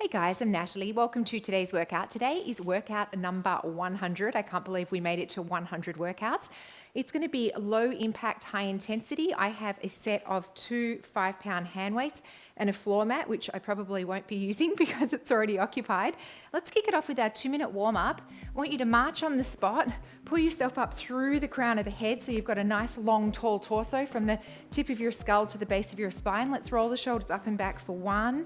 Hey guys, I'm Natalie. Welcome to today's workout. Today is workout number 100. I can't believe we made it to 100 workouts. It's going to be low impact, high intensity. I have a set of 2 5-pound hand weights and a floor mat, which I probably won't be using because it's already occupied. Let's kick it off with our 2-minute warm up. I want you to march on the spot, pull yourself up through the crown of the head so you've got a nice long tall torso from the tip of your skull to the base of your spine. Let's roll the shoulders up and back for 1,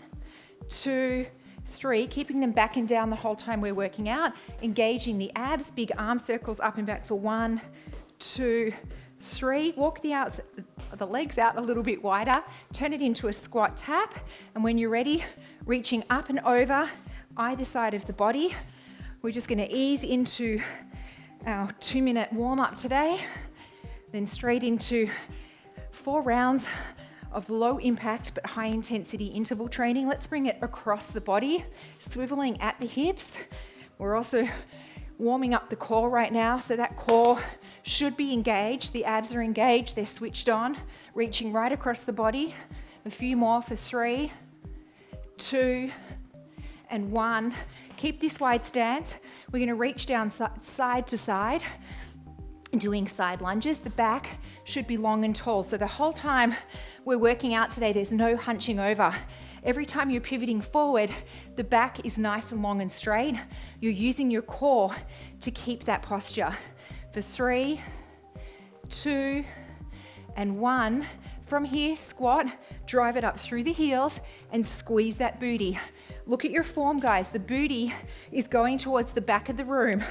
2, 3, keeping them back and down the whole time we're working out, engaging the abs, big arm circles up and back for 1, 2, 3. Walk the legs out a little bit wider, turn it into a squat tap, and when you're ready, reaching up and over either side of the body. We're just going to ease into our 2-minute warm-up today, then straight into 4 rounds of low impact but high intensity interval training. Let's bring it across the body, swiveling at the hips. We're also warming up the core right now, so that core should be engaged. The abs are engaged, they're switched on, reaching right across the body. A few more for 3, 2, and 1. Keep this wide stance. We're going to reach down side to side, doing side lunges. The back should be long and tall. So the whole time we're working out today, there's no hunching over. Every time you're pivoting forward, the back is nice and long and straight. You're using your core to keep that posture. For 3, 2, and 1. From here, squat, drive it up through the heels and squeeze that booty. Look at your form, guys. The booty is going towards the back of the room.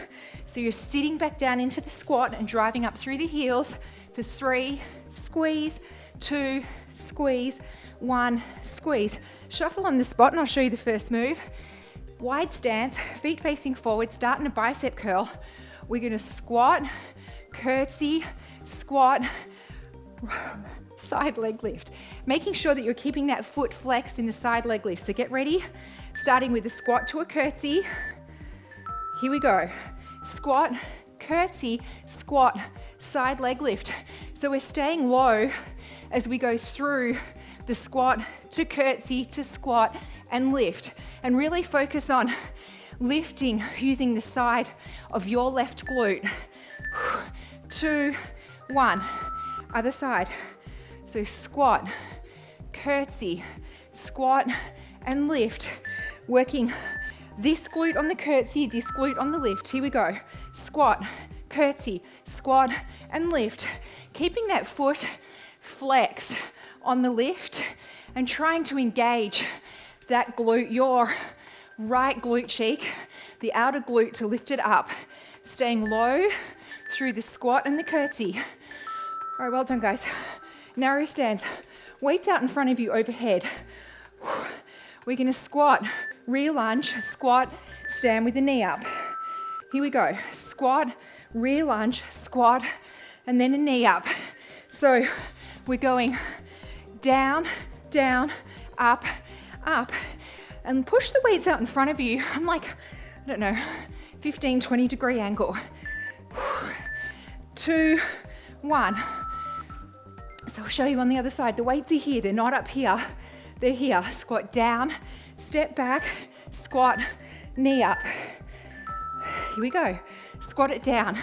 So you're sitting back down into the squat and driving up through the heels. For 3, squeeze, 2, squeeze, 1, squeeze. Shuffle on the spot and I'll show you the first move. Wide stance, feet facing forward, starting a bicep curl. We're gonna squat, curtsy, squat, side leg lift. Making sure that you're keeping that foot flexed in the side leg lift. So get ready, starting with a squat to a curtsy. Here we go. Squat, curtsy, squat, side leg lift. So we're staying low as we go through the squat to curtsy to squat and lift. And really focus on lifting using the side of your left glute. 2, 1. Other side. So squat, curtsy, squat, and lift. Working this glute on the curtsy, this glute on the lift. Here we go. Squat, curtsy, squat, and lift. Keeping that foot flexed on the lift and trying to engage that glute, your right glute cheek, the outer glute to lift it up. Staying low through the squat and the curtsy. All right, well done, guys. Narrow stance. Weights out in front of you overhead. We're going to squat, rear lunge, squat, stand with the knee up. Here we go. Squat, rear lunge, squat, and then a knee up. So we're going down, down, up, up. And push the weights out in front of you. I'm like, I don't know, 15, 20 degree angle. 2, 1. So I'll show you on the other side. The weights are here, they're not up here. They're here. Squat down, step back, squat, knee up. Here we go. Squat it down.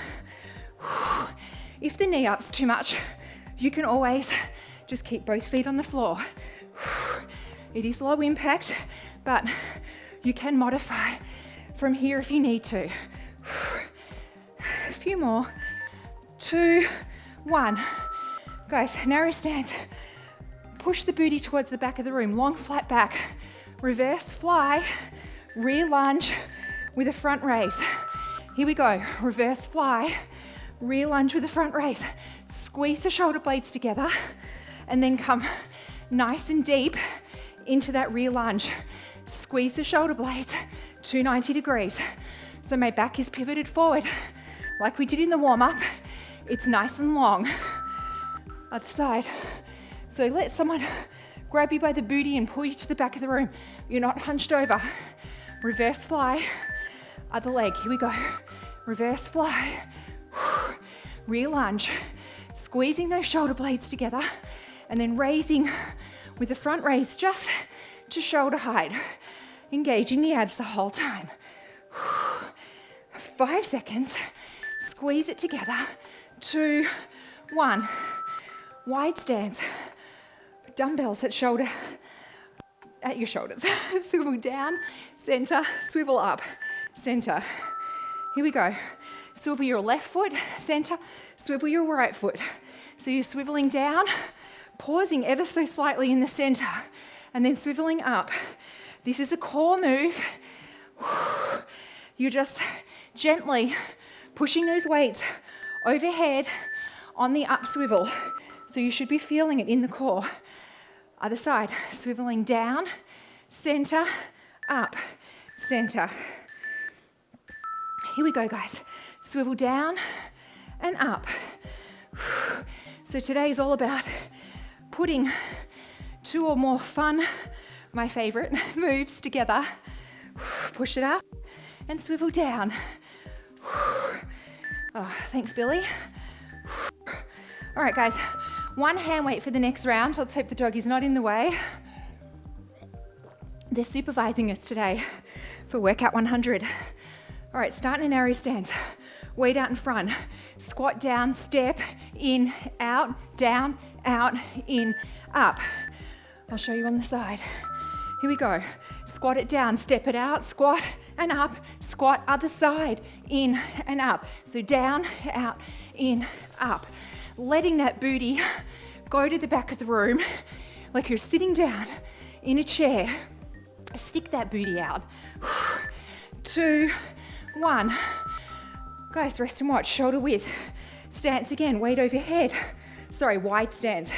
If the knee up's too much, you can always just keep both feet on the floor. It is low impact, but you can modify from here if you need to. A few more. 2, 1. Guys, narrow stance. Push the booty towards the back of the room. Long flat back. Reverse fly. Rear lunge with a front raise. Here we go. Reverse fly. Rear lunge with a front raise. Squeeze the shoulder blades together and then come nice and deep into that rear lunge. Squeeze the shoulder blades to 90 degrees. So my back is pivoted forward like we did in the warm-up. It's nice and long. Other side. So let someone grab you by the booty and pull you to the back of the room. You're not hunched over. Reverse fly. Other leg. Here we go. Reverse fly. Rear lunge. Squeezing those shoulder blades together and then raising with the front raise just to shoulder height. engaging the abs the whole time. 5 seconds. Squeeze it together. 2, 1. Wide stance. Dumbbells at your shoulders. Swivel down, center, swivel up, center. Here we go. Swivel your left foot, center, swivel your right foot. So you're swiveling down, pausing ever so slightly in the center, and then swiveling up. This is a core move. You're just gently pushing those weights overhead on the up swivel. So you should be feeling it in the core. Other side, swiveling down, center, up, center. Here we go, guys. Swivel down and up. So today is all about putting 2 or more fun, my favorite, moves together. Push it up and swivel down. Oh, thanks, Billy. All right, guys, 1 hand weight for the next round. Let's hope the doggy's not in the way. They're supervising us today for workout 100. All right, start in an arrow stance. Weight out in front. Squat down, step, in, out, down, out, in, up. I'll show you on the side. Here we go. Squat it down, step it out, squat and up, squat other side, in and up. So down, out, in, up. Letting that booty go to the back of the room like you're sitting down in a chair. Stick that booty out. 2, 1. Guys, rest and watch. Shoulder width. Stance again. Weight overhead. Sorry, wide stance.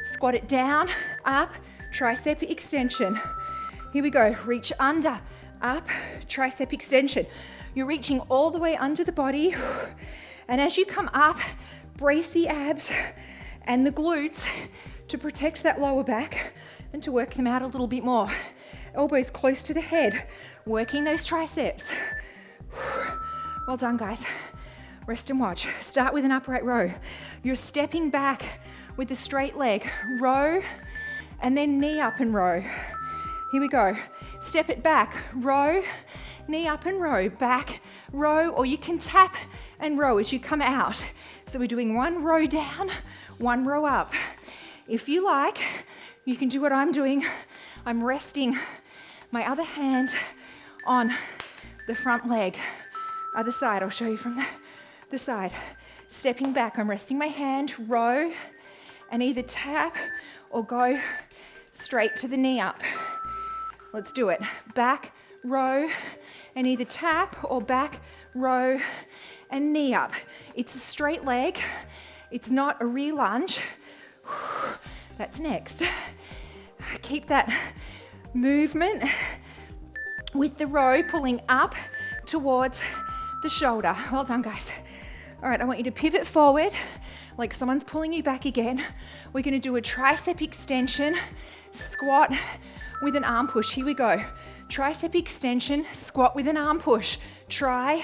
Squat it down, up, tricep extension. Here we go. Reach under, up, tricep extension. You're reaching all the way under the body. And as you come up, brace the abs and the glutes to protect that lower back and to work them out a little bit more. Elbows close to the head, working those triceps. Well done, guys. Rest and watch. Start with an upright row. You're stepping back with the straight leg. Row, and then knee up and row. Here we go. Step it back. Row, knee up and row. Back, row, or you can tap and row as you come out. So we're doing 1 row down, 1 row up. If you like, you can do what I'm doing. I'm resting my other hand on the front leg. Other side, I'll show you from the side. Stepping back, I'm resting my hand, row, and either tap or go straight to the knee up. Let's do it. Back, row, and either tap or back, row, and knee up. It's a straight leg. It's not a rear lunge. That's next. Keep that movement with the row pulling up towards the shoulder. Well done, guys. All right, I want you to pivot forward like someone's pulling you back again. We're going to do a tricep extension, squat with an arm push. Here we go. Tricep extension, squat with an arm push. Try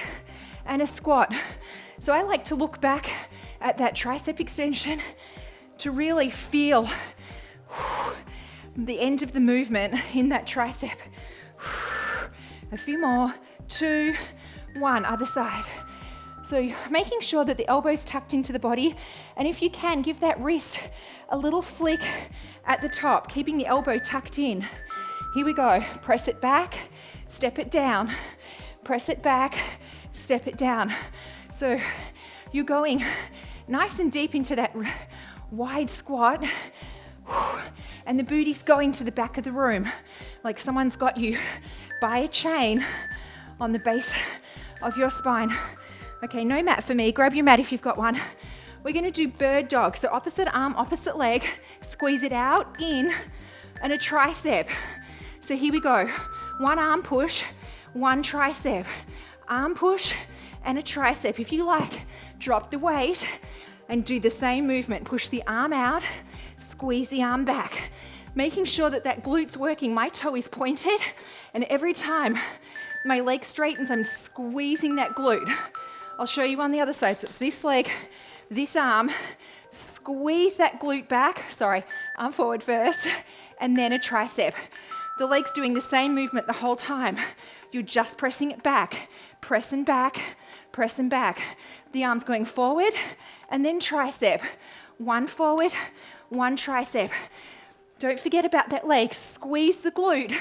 and a squat. So I like to look back at that tricep extension to really feel the end of the movement in that tricep. A few more. 2, 1, other side. So making sure that the elbow's tucked into the body, and if you can, give that wrist a little flick at the top, keeping the elbow tucked in. Here we go. Press it back, step it down. Press it back, step it down. So you're going nice and deep into that wide squat, and the booty's going to the back of the room, like someone's got you by a chain on the base of your spine. Okay, no mat for me. Grab your mat if you've got one. We're gonna do bird dog. So opposite arm, opposite leg, squeeze it out, in, and a tricep. So here we go. 1 arm push, 1 tricep. Arm push and a tricep. If you like, drop the weight and do the same movement. Push the arm out, squeeze the arm back. Making sure that that glute's working. My toe is pointed, and every time my leg straightens, I'm squeezing that glute. I'll show you on the other side. So it's this leg, this arm, squeeze that glute back. Sorry, arm forward first, and then a tricep. The leg's doing the same movement the whole time. You're just pressing it back, press and back, press and back. The arm's going forward and then tricep. One forward, one tricep. Don't forget about that leg. Squeeze the glute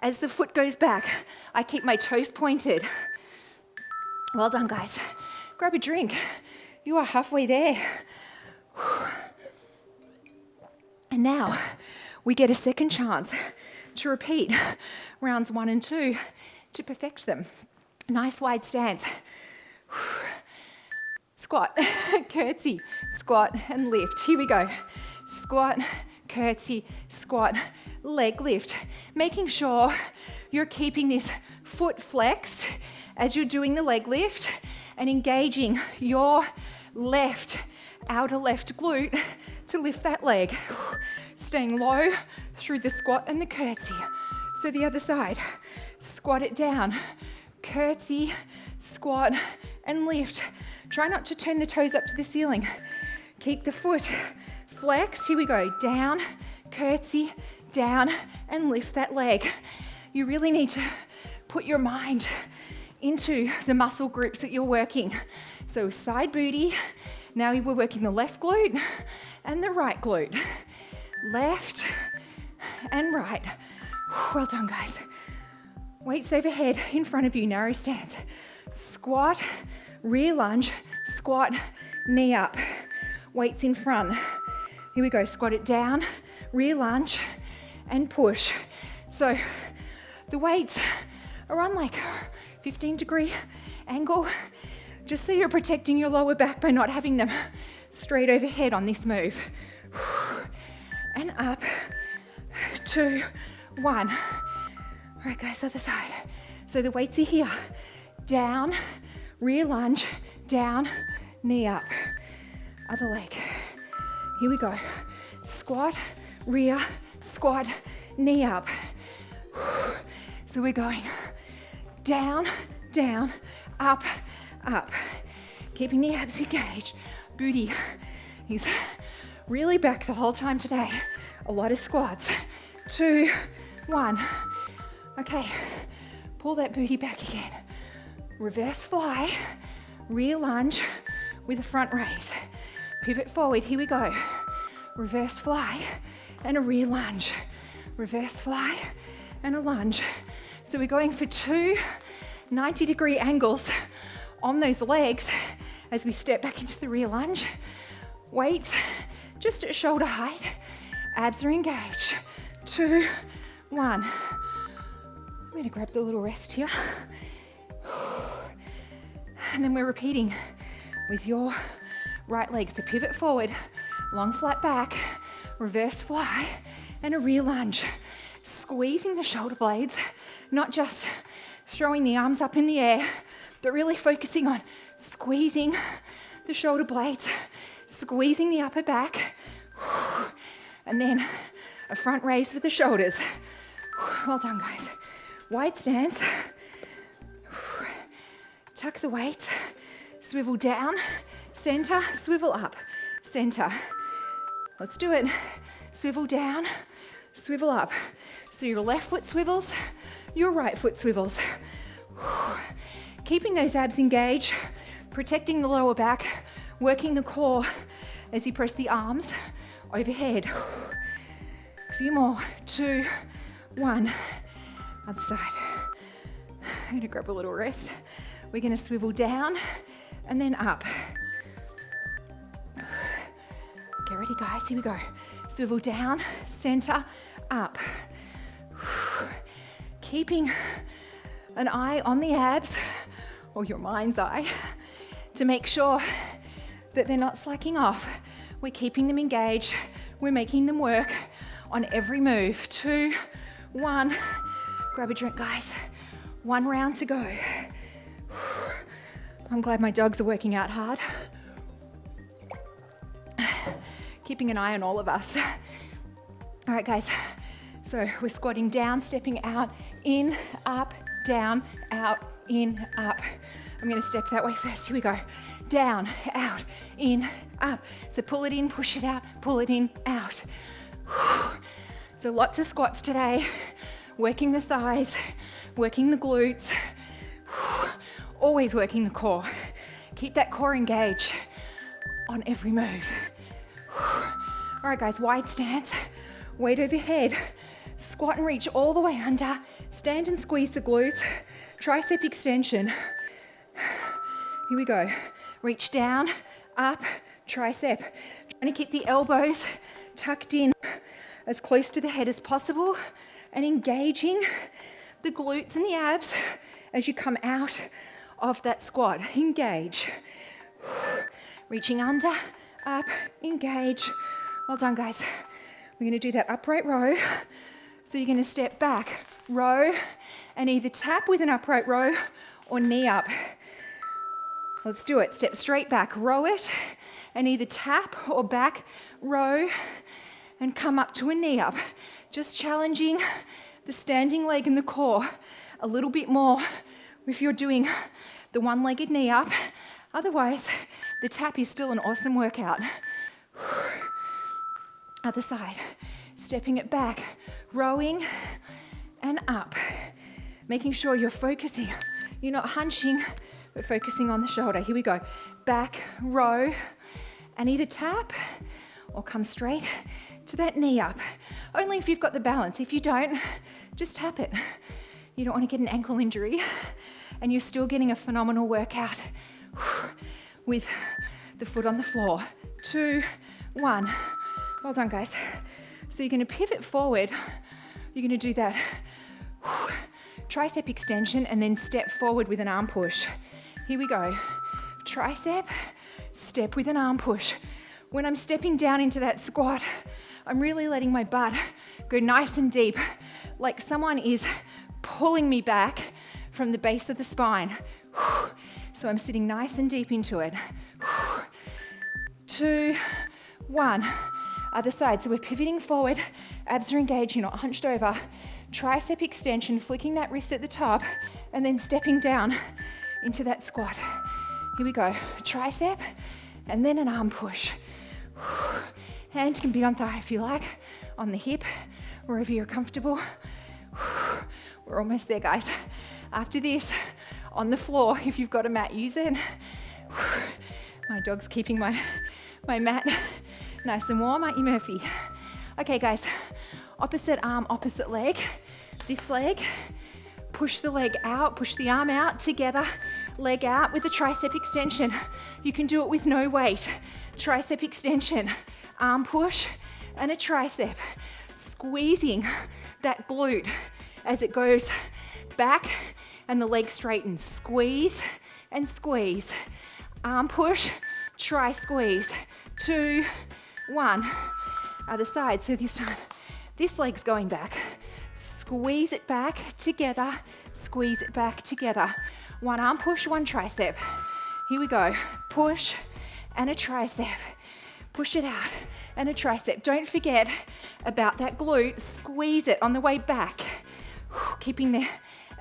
as the foot goes back. I keep my toes pointed. Well done, guys. Grab a drink. You are halfway there. And now we get a second chance to repeat rounds 1 and 2 to perfect them. Nice wide stance. Squat, curtsy, squat and lift. Here we go. Squat, curtsy, squat, leg lift. Making sure you're keeping this foot flexed as you're doing the leg lift and engaging your outer left glute to lift that leg. Staying low through the squat and the curtsy. So the other side, squat it down, curtsy, squat and lift. Try not to turn the toes up to the ceiling. Keep the foot flexed. Here we go. Down, curtsy, down, and lift that leg. You really need to put your mind into the muscle groups that you're working. So side booty. Now we're working the left glute and the right glute. Left and right. Well done, guys. Weights overhead in front of you, narrow stance. Squat, rear lunge, squat, knee up. Weights in front. Here we go, squat it down, rear lunge, and push. So the weights are on like 15-degree angle, just so you're protecting your lower back by not having them straight overhead on this move. And up, 2, 1. All right, guys, other side. So the weights are here. Down, rear lunge, down, knee up. Other leg. Here we go. Squat, rear, squat, knee up. So we're going down, down, up, up. Keeping the abs engaged. Booty is really back the whole time today. A lot of squats. 2, 1. Okay, pull that booty back again. Reverse fly, rear lunge with a front raise. Pivot forward, here we go. Reverse fly and a rear lunge. Reverse fly and a lunge. So we're going for 2 90-degree angles on those legs as we step back into the rear lunge. Weights just at shoulder height. Abs are engaged. 2, 1. I'm going to grab the little rest here. And then we're repeating with your right leg. So pivot forward, long flat back, reverse fly, and a rear lunge. Squeezing the shoulder blades, not just throwing the arms up in the air, but really focusing on squeezing the shoulder blades, squeezing the upper back, and then a front raise with the shoulders. Well done, guys. Wide stance. Tuck the weight, swivel down, center, swivel up, center. Let's do it. Swivel down, swivel up. So your left foot swivels, your right foot swivels. Keeping those abs engaged, protecting the lower back, working the core as you press the arms overhead. A few more. 2, 1. Other side. I'm gonna grab a little rest. We're gonna swivel down and then up. Get ready, guys, here we go. Swivel down, center, up. Keeping an eye on the abs, or your mind's eye, to make sure that they're not slacking off. We're keeping them engaged. We're making them work on every move. 2, 1. Grab a drink, guys. 1 round to go. I'm glad my dogs are working out hard. Keeping an eye on all of us. All right, guys. So we're squatting down, stepping out, in, up, down, out, in, up. I'm gonna step that way first. Here we go. Down, out, in, up. So pull it in, push it out, pull it in, out. So lots of squats today. working the thighs, working the glutes, always working the core. Keep that core engaged on every move. All right, guys, wide stance, weight overhead, squat and reach all the way under, stand and squeeze the glutes, tricep extension. Here we go. Reach down, up, tricep. Trying to keep the elbows tucked in as close to the head as possible and engaging the glutes and the abs as you come out of that squat. Engage. Reaching under, up, engage. Well done, guys. We're going to do that upright row. So you're going to step back, row, and either tap with an upright row or knee up. Let's do it. Step straight back, row it, and either tap or back, row, and come up to a knee up. Just challenging the standing leg and the core a little bit more if you're doing the one-legged knee up. Otherwise, the tap is still an awesome workout. Other side. Stepping it back, rowing and up. Making sure you're focusing. You're not hunching, but focusing on the shoulder. Here we go. Back, row, and either tap or come straight to that knee up. Only if you've got the balance. If you don't, just tap it. You don't want to get an ankle injury, and you're still getting a phenomenal workout with the foot on the floor. 2, 1. Well done, guys. So you're going to pivot forward. You're going to do that tricep extension and then step forward with an arm push. Here we go. Tricep, step with an arm push. When I'm stepping down into that squat, I'm really letting my butt go nice and deep, like someone is pulling me back from the base of the spine. So I'm sitting nice and deep into it. 2, 1. Other side. So we're pivoting forward. Abs are engaged. You're not hunched over. Tricep extension, flicking that wrist at the top, and then stepping down into that squat. Here we go. Tricep, and then an arm push. Hand can be on thigh if you like, on the hip, wherever you're comfortable. We're almost there, guys. After this, on the floor, if you've got a mat, use it. My dog's keeping my mat nice and warm, aren't you, Murphy? Okay, guys, opposite arm, opposite leg. This leg, push the leg out, push the arm out together, leg out with a tricep extension. You can do it with no weight. Tricep extension, arm push, and a tricep. Squeezing that glute as it goes back and the leg straightens. Squeeze and squeeze. Arm push, try squeeze. 2, 1. Other side. So this time, this leg's going back. Squeeze it back together. Squeeze it back together. One arm push, one tricep. Here we go. Push and a tricep. Push it out and a tricep. Don't forget about that glute. Squeeze it on the way back. Keeping the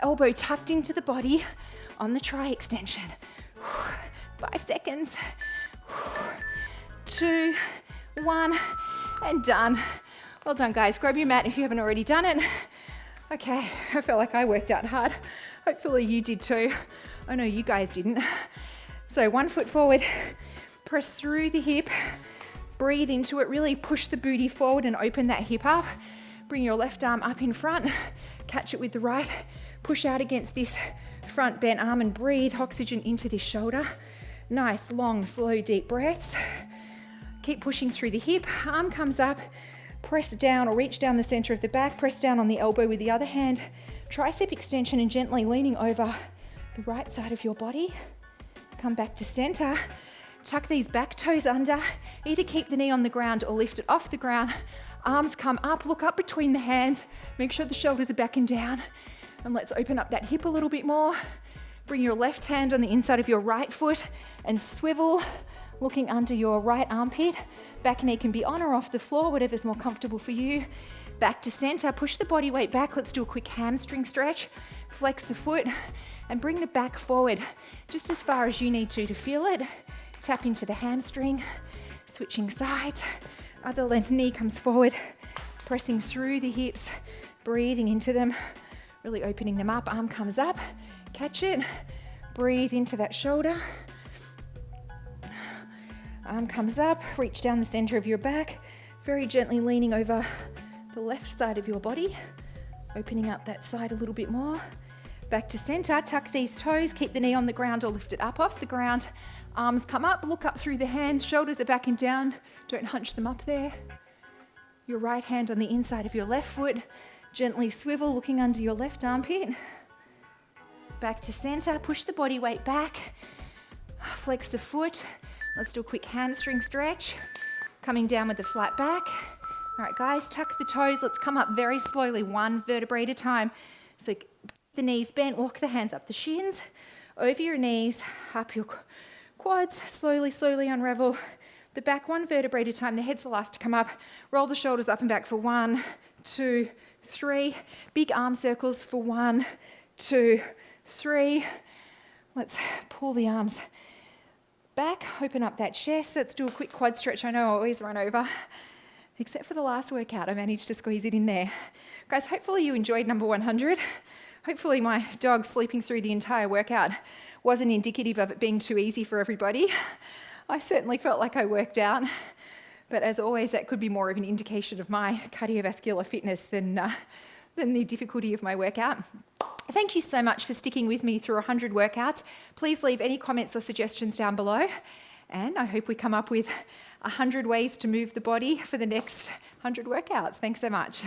elbow tucked into the body on the tri extension. 5 seconds. 2, 1, and done. Well done, guys. Grab your mat if you haven't already done it. Okay, I felt like I worked out hard. Hopefully you did too. I know you guys didn't. So 1 foot forward, press through the hip, breathe into it, really push the booty forward and open that hip up. Bring your left arm up in front, catch it with the right, push out against this front bent arm and breathe oxygen into this shoulder. Nice, long, slow, deep breaths. Keep pushing through the hip, arm comes up, press down or reach down the center of the back, press down on the elbow with the other hand, tricep extension and gently leaning over the right side of your body. Come back to center, tuck these back toes under, either keep the knee on the ground or lift it off the ground. Arms come up, look up between the hands, make sure the shoulders are back and down, and let's open up that hip a little bit more. Bring your left hand on the inside of your right foot and swivel, looking under your right armpit. Back knee can be on or off the floor, whatever's more comfortable for you. Back to center, push the body weight back. Let's do a quick hamstring stretch. Flex the foot and bring the back forward just as far as you need to feel it. Tap into the hamstring, switching sides. Other left knee comes forward, pressing through the hips. breathing into them, really opening them up. Arm comes up, catch it, breathe into that shoulder. Arm comes up, reach down the center of your back, very gently leaning over the left side of your body, opening up that side a little bit more. Back to center, tuck these toes, keep the knee on the ground or lift it up off the ground. Arms come up, look up through the hands, shoulders are back and down, don't hunch them up there. Your right hand on the inside of your left foot, gently swivel, looking under your left armpit. Back to center, push the body weight back, flex the foot. Let's do a quick hamstring stretch. Coming down with the flat back. All right, guys, tuck the toes. Let's come up very slowly, one vertebrae at a time. So the knees bent, walk the hands up the shins, over your knees, up your quads, slowly, slowly unravel the back one vertebrae at a time. The head's the last to come up. Roll the shoulders up and back for 1, 2, 3. Big arm circles for 1, 2, 3. Let's pull the arms back, open up that chest. Let's do a quick quad stretch. I know I always run over, except for the last workout. I managed to squeeze it in there. Guys, hopefully you enjoyed number 100. Hopefully my dog sleeping through the entire workout wasn't indicative of it being too easy for everybody. I certainly felt like I worked out, but as always, that could be more of an indication of my cardiovascular fitness than the difficulty of my workout. Thank you so much for sticking with me through 100 workouts. Please leave any comments or suggestions down below, and I hope we come up with 100 ways to move the body for the next 100 workouts. Thanks so much.